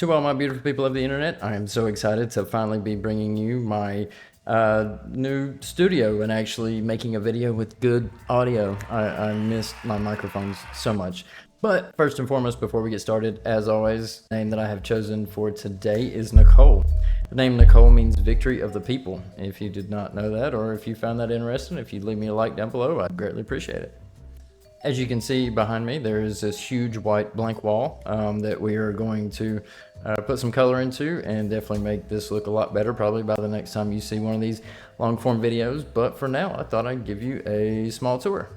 To all my beautiful people of the internet, I am so excited to finally be bringing you my new studio and actually making a video with good audio. I missed my microphones so much. But first and foremost, before we get started, as always, the name that I have chosen for today is Nicole. The name Nicole means victory of the people. If you did not know that, or if you found that interesting, if you'd leave me a like down below, I'd greatly appreciate it. As you can see behind me, there is this huge white blank wall that we are going to put some color into and definitely make this look a lot better probably by the next time you see one of these long form videos. But for now, I thought I'd give you a small tour.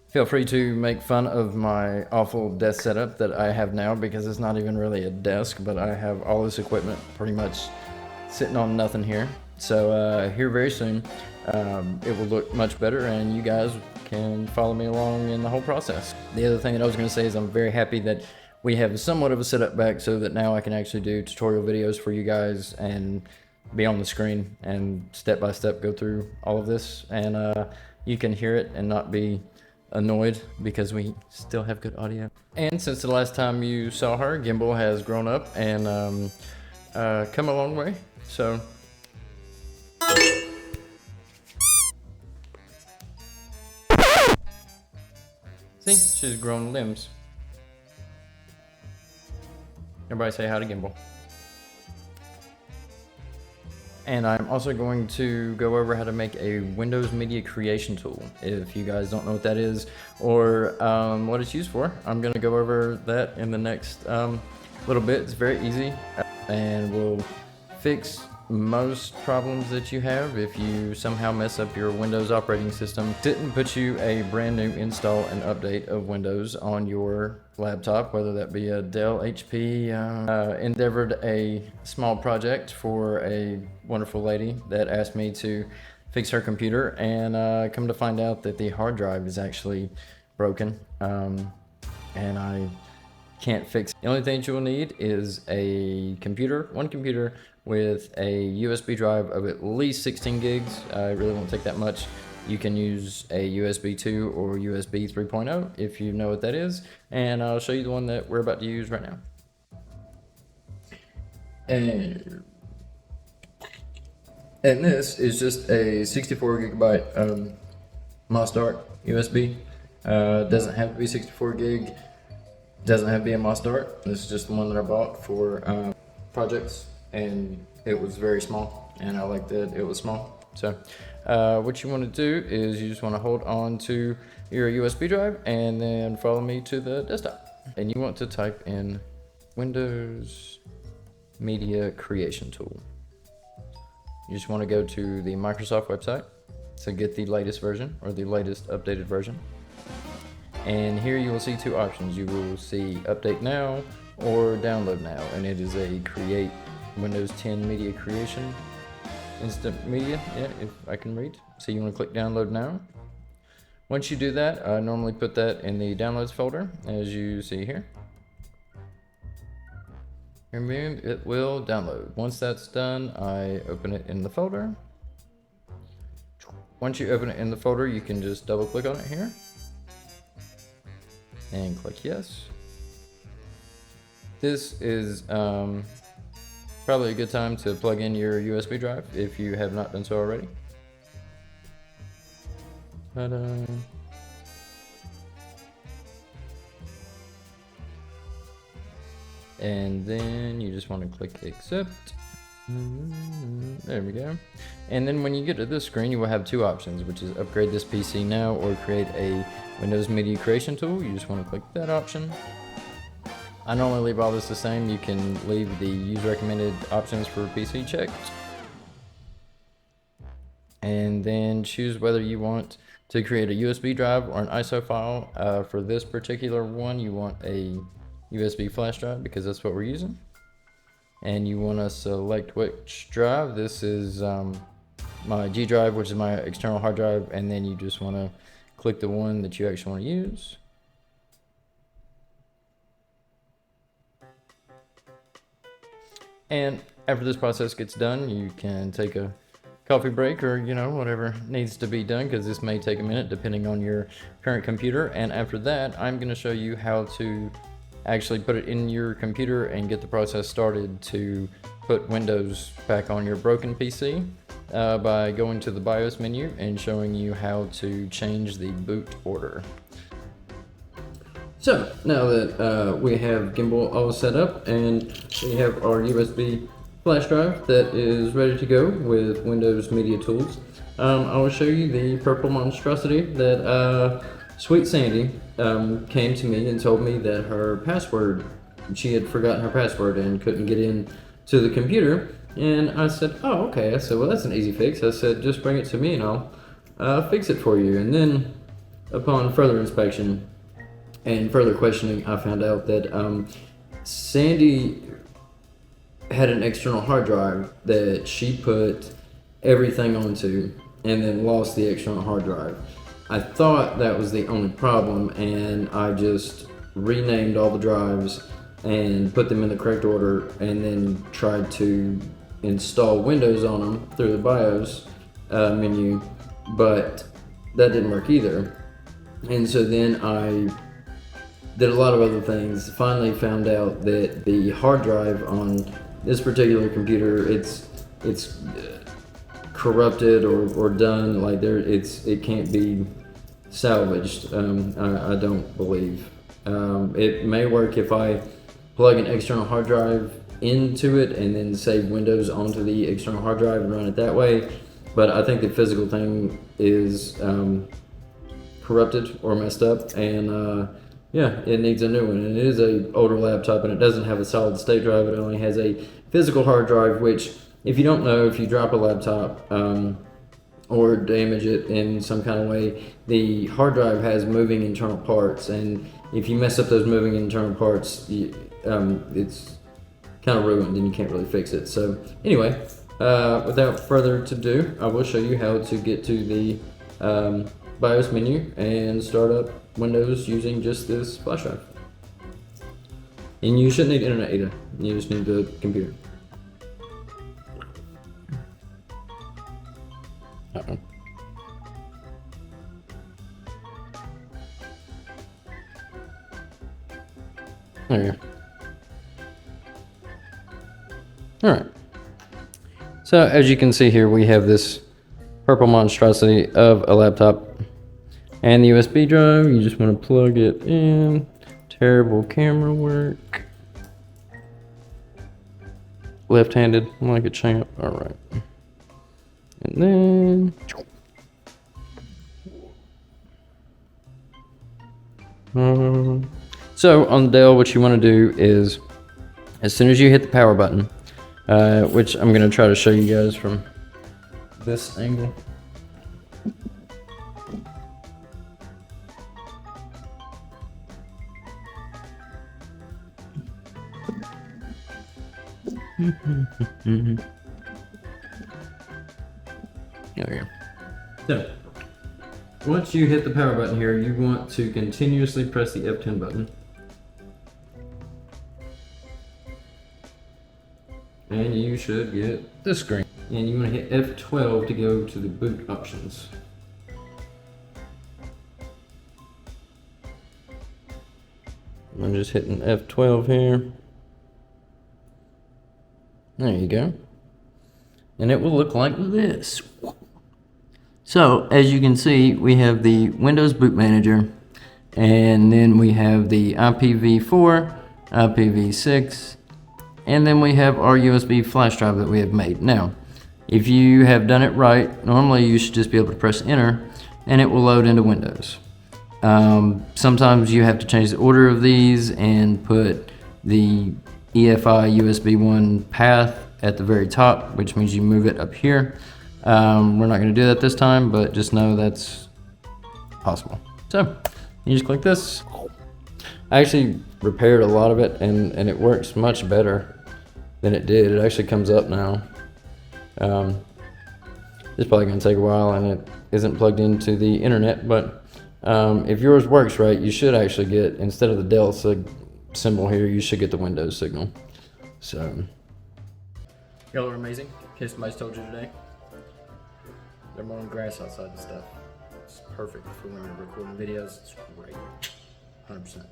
Feel free to make fun of my awful desk setup that I have now, because it's not even really a desk, but I have all this equipment pretty much sitting on nothing here. So here very soon, it will look much better and you guys can follow me along in the whole process. The other thing that I was going to say is I'm very happy that we have somewhat of a setup back, so that now I can actually do tutorial videos for you guys and be on the screen and step by step go through all of this, and you can hear it and not be annoyed because we still have good audio. And since the last time you saw her, Gimbal has grown up and come a long way. So see, she's grown limbs. Everybody say hi to Gimbal. And I'm also going to go over how to make a Windows media creation tool. If you guys don't know what that is or what it's used for, I'm going to go over that in the next little bit. It's very easy and will fix most problems that you have if you somehow mess up your Windows operating system. Didn't put you a brand new install and update of Windows on your laptop, whether that be a Dell, HP. Endeavored a small project for a wonderful lady that asked me to fix her computer, and come to find out that the hard drive is actually broken, and I can't fix it. The only thing you will need is a computer, one computer with a USB drive of at least 16 gigs. It really won't take that much. You can use a USB 2 or USB 3.0 if you know what that is, and I'll show you the one that we're about to use right now. And this is just a 64 gigabyte MOSDART USB. Doesn't have to be 64 gig. Doesn't have to be a MOSDART. This is just the one that I bought for projects, and it was very small, and I liked that it was small. So what you want to do is you just want to hold on to your USB drive and then follow me to the desktop, and you want to type in Windows Media Creation Tool. You just want to go to the Microsoft website to get the latest version or the latest updated version. And here you will see two options. You will see Update Now or Download Now, and it is a Create Windows 10 Media Creation Instant Media, yeah, if I can read. So you want to click Download Now. Once you do that, I normally put that in the Downloads folder, as you see here. And then it will download. Once that's done, I open it in the folder. Once you open it in the folder, you can just double click on it here and click yes. This is probably a good time to plug in your USB drive if you have not done so already. And then you just want to click accept. There we go. And then when you get to this screen, you will have two options, which is upgrade this PC now or create a Windows Media Creation Tool. You just want to click that option. I normally leave all this the same. You can leave the use recommended options for PC checked. And then choose whether you want to create a USB drive or an ISO file. For this particular one, you want a USB flash drive because that's what we're using. And you want to select which drive. This is my G drive, which is my external hard drive, and then you just want to click the one that you actually want to use. And after this process gets done, you can take a coffee break or, you know, whatever needs to be done, because this may take a minute depending on your current computer. And after that, I'm going to show you how to actually put it in your computer and get the process started to put Windows back on your broken PC by going to the BIOS menu and showing you how to change the boot order. So now that we have Gimbal all set up and we have our USB flash drive that is ready to go with Windows Media Tools, I will show you the purple monstrosity that Sweet Sandy came to me and told me that her password, she had forgotten her password and couldn't get in to the computer. And I said, oh, okay. I said, well, that's an easy fix. I said, just bring it to me and I'll fix it for you. And then upon further inspection and further questioning, I found out that Sandy had an external hard drive that she put everything onto and then lost the external hard drive. I thought that was the only problem, and I just renamed all the drives and put them in the correct order and then tried to install Windows on them through the BIOS menu, but that didn't work either. And so then I did a lot of other things. Finally found out that the hard drive on this particular computer, it's corrupted or done, like it can't be salvaged. I don't believe. It may work if I plug an external hard drive into it and then save Windows onto the external hard drive and run it that way, but I think the physical thing is corrupted or messed up, and yeah, it needs a new one. And it is a older laptop and it doesn't have a solid state drive. It only has a physical hard drive, which, if you don't know, if you drop a laptop or damage it in some kind of way, the hard drive has moving internal parts, and if you mess up those moving internal parts, it's kind of ruined and you can't really fix it. So anyway, without further ado, I will show you how to get to the BIOS menu and start up Windows using just this flash drive. And you shouldn't need internet either, you just need the computer. Uh-oh. There you go. Alright. So as you can see here, we have this purple monstrosity of a laptop and the USB drive. You just want to plug it in. Terrible camera work. Left-handed, like a champ. Alright. And then so on the Dell, what you want to do is, as soon as you hit the power button, which I'm going to try to show you guys from this angle. There we go. So, once you hit the power button here, you want to continuously press the F10 button. And you should get this screen. And you want to hit F12 to go to the boot options. I'm just hitting F12 here. There you go. And it will look like this. So, as you can see, we have the Windows Boot Manager, and then we have the IPv4, IPv6, and then we have our USB flash drive that we have made. Now, if you have done it right, normally you should just be able to press enter, and it will load into Windows. Sometimes you have to change the order of these and put the EFI USB 1 path at the very top, which means you move it up here. We're not going to do that this time, but just know that's possible. So you just click this. I actually repaired a lot of it, and it works much better than it did. It actually comes up now. It's probably going to take a while, and it isn't plugged into the internet, but if yours works right, you should actually get, instead of the Dell symbol here, you should get the Windows signal. So y'all are amazing. In case somebody's told you today, they're mowing grass outside and stuff. It's perfect for when you're recording videos. It's great. 100%.